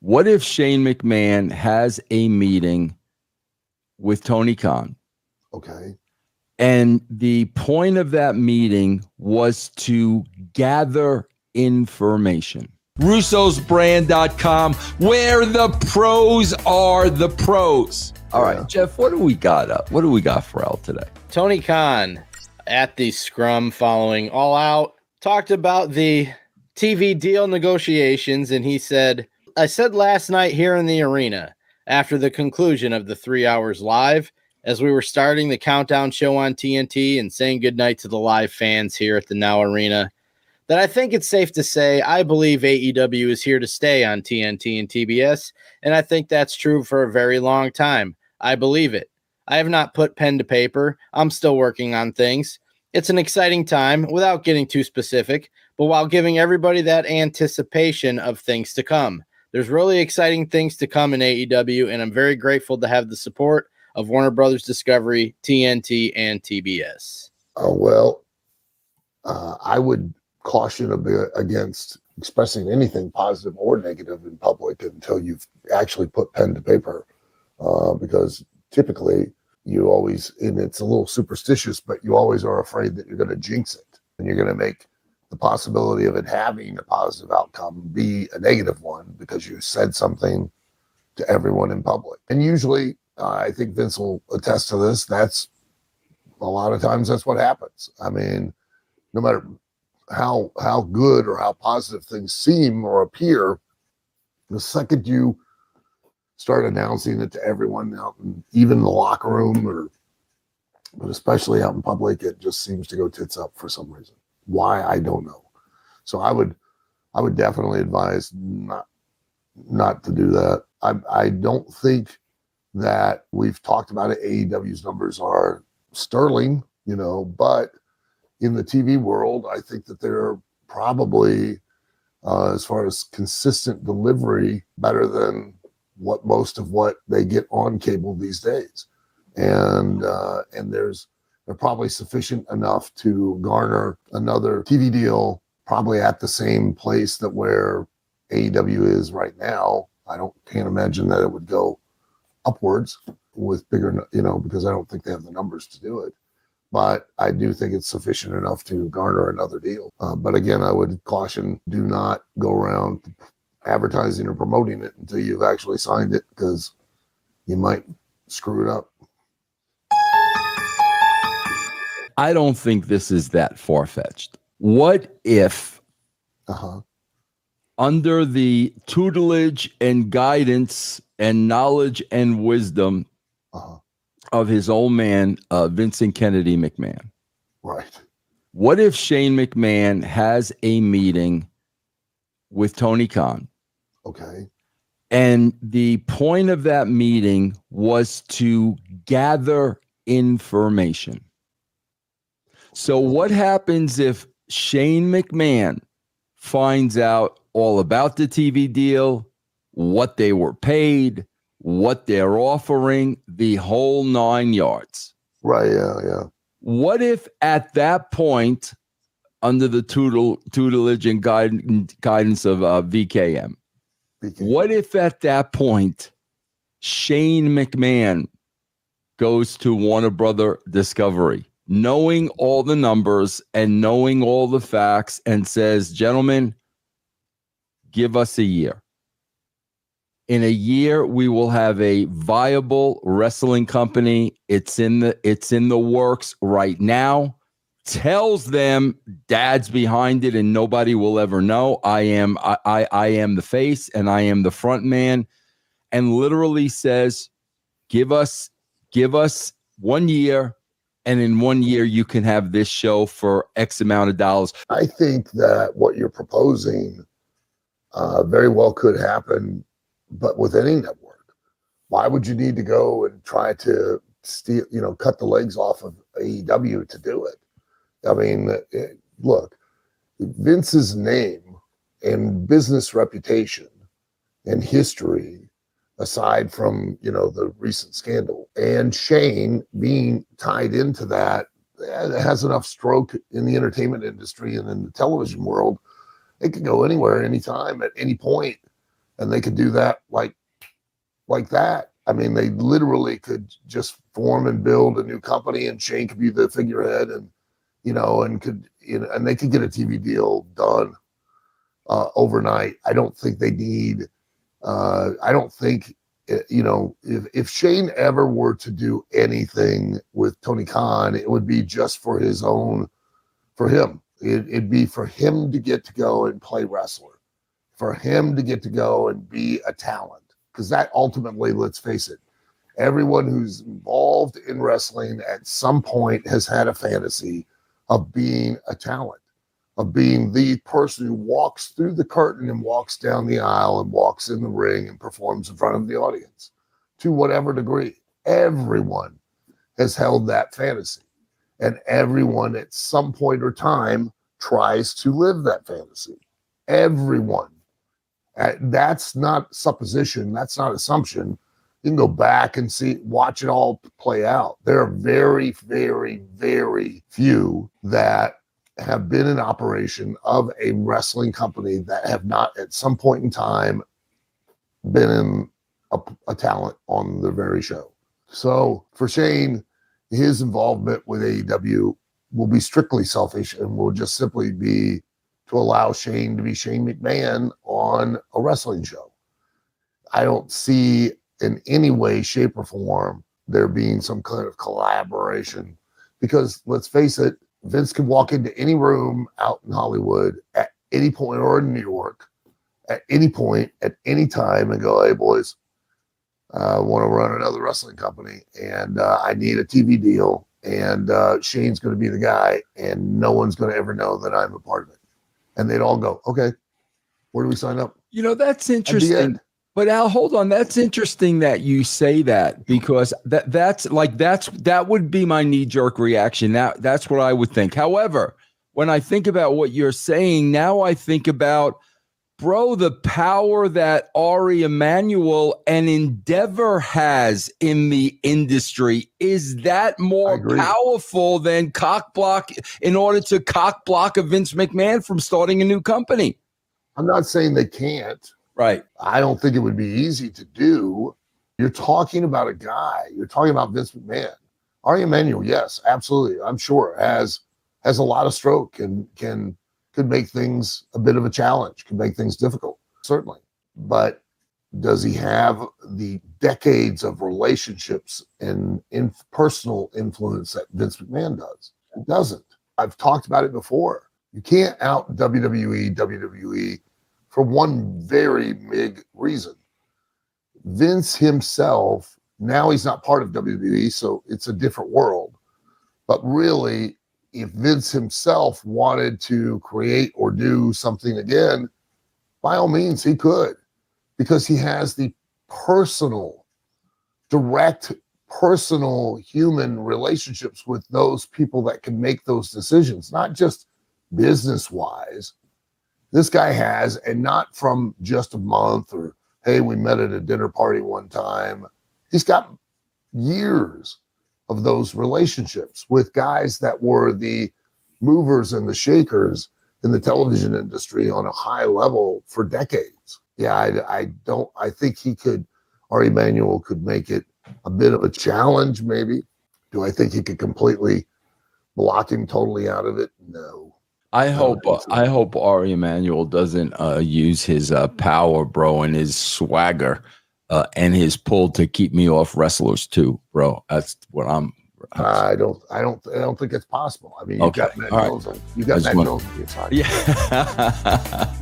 What if Shane McMahon has a meeting with Tony Khan? Okay. And the point of that meeting was to gather information. Russo'sBrand.com, where the pros are the pros. All right, Jeff, what do we got up? What do we got for Al today? Tony Khan at the scrum following All Out talked about the TV deal negotiations, and he said, I said last night here in the arena after the conclusion of the 3 hours live, as we were starting the countdown show on TNT and saying goodnight to the live fans here at the Now Arena, that I think it's safe to say I believe AEW is here to stay on TNT and TBS, and I think that's true for a very long time. I believe it. I have not put pen to paper. I'm still working on things. It's an exciting time without getting too specific, but while giving everybody that anticipation of things to come. There's really exciting things to come in AEW, and I'm very grateful to have the support of Warner Brothers Discovery, TNT, and TBS. I would caution a bit against expressing anything positive or negative in public until you've actually put pen to paper, because typically you always, and it's a little superstitious, but you always are afraid that you're going to jinx it and you're going to make the possibility of it having a positive outcome be a negative one because you said something to everyone in public. And usually, I think Vince will attest to this, that's a lot of times that's what happens. I mean, no matter how good or how positive things seem or appear, the second you start announcing it to everyone out, and even in the locker room, but especially out in public, it just seems to go tits up for some reason. Why, I don't know. So I would definitely advise not to do that. I don't think that we've talked about it. AEW's numbers are sterling, but in the TV world, I think that they're probably, as far as consistent delivery, better than most of what they get on cable these days. And they're probably sufficient enough to garner another TV deal, probably at the same place that where AEW is right now. Can't imagine that it would go upwards with bigger, because I don't think they have the numbers to do it. But I do think it's sufficient enough to garner another deal. But again, I would caution, do not go around advertising or promoting it until you've actually signed it, because you might screw it up. I don't think this is that far-fetched. What if, under the tutelage and guidance and knowledge and wisdom of his old man, Vincent Kennedy McMahon. Right. What if Shane McMahon has a meeting with Tony Khan? Okay. And the point of that meeting was to gather information. So what happens if Shane McMahon finds out all about the TV deal, what they were paid, what they're offering, the whole 9 yards? Right, yeah. What if at that point, under the tutelage and guidance of VKM, what if at that point, Shane McMahon goes to Warner Brother Discovery, knowing all the numbers and knowing all the facts, and says, gentlemen, give us a year. In a year, we will have a viable wrestling company. It's in the works right now. Tells them dad's behind it and nobody will ever know. I am the face and I am the front man, and literally says, give us 1 year, and in 1 year you can have this show for X amount of dollars. I think that what you're proposing very well could happen, but with any network. Why would you need to go and try to steal, cut the legs off of AEW to do it? I mean, look, Vince's name and business reputation and history, aside from, the recent scandal, and Shane being tied into that, has enough stroke in the entertainment industry and in the television world. It could go anywhere, anytime, at any point, And they could do that like that. I mean, they literally could just form and build a new company, and Shane could be the figurehead, and and they could get a TV deal done overnight. I don't think they need. I don't think if Shane ever were to do anything with Tony Khan, it would be just for his own, for him. It'd be for him to get to go and play wrestler, for him to get to go and be a talent. Because that ultimately, let's face it, everyone who's involved in wrestling at some point has had a fantasy of being a talent, of being the person who walks through the curtain and walks down the aisle and walks in the ring and performs in front of the audience to whatever degree. Everyone has held that fantasy, and everyone at some point or time tries to live that fantasy. Everyone. That's not supposition. That's not assumption. You can go back and watch it all play out. There are very, very, very few that have been in operation of a wrestling company that have not at some point in time been in a talent on the very show. So for Shane, his involvement with AEW will be strictly selfish and will just simply be to allow Shane to be Shane McMahon on a wrestling show. I don't see in any way, shape, or form there being some kind of collaboration, because let's face it, Vince can walk into any room out in Hollywood at any point, or in New York at any point, at any time, and go, "Hey boys, I want to run another wrestling company, and I need a TV deal, and Shane's going to be the guy, and no one's going to ever know that I'm a part of it." And they'd all go, "Okay, where do we sign up?" That's interesting. But Al, hold on. That's interesting that you say that, because that would be my knee-jerk reaction. That's what I would think. However, when I think about what you're saying, now I think about, bro, the power that Ari Emanuel and Endeavor has in the industry. Is that more powerful than in order to cock block a Vince McMahon from starting a new company? I'm not saying they can't. Right. I don't think it would be easy to do. You're talking about a guy. You're talking about Vince McMahon. Ari Emanuel, yes, absolutely. I'm sure has a lot of stroke and could make things a bit of a challenge, could make things difficult, certainly. But does he have the decades of relationships and personal influence that Vince McMahon does? He doesn't. I've talked about it before. You can't out WWE for one very big reason. Vince himself, now he's not part of WWE, so it's a different world. But really, if Vince himself wanted to create or do something again, by all means, he could, because he has the direct personal human relationships with those people that can make those decisions, not just business-wise. This guy has, and not from just a month or, hey, we met at a dinner party one time. He's got years of those relationships with guys that were the movers and the shakers in the television industry on a high level for decades. Yeah, I think Ari Emanuel could make it a bit of a challenge, maybe. Do I think he could completely block him totally out of it? No. I hope Ari Emanuel doesn't use his power, bro, and his swagger and his pull to keep me off wrestlers too, bro. That's what I don't think it's possible. I mean, you got Matt Mills. You got Matt Mills on your side. Yeah.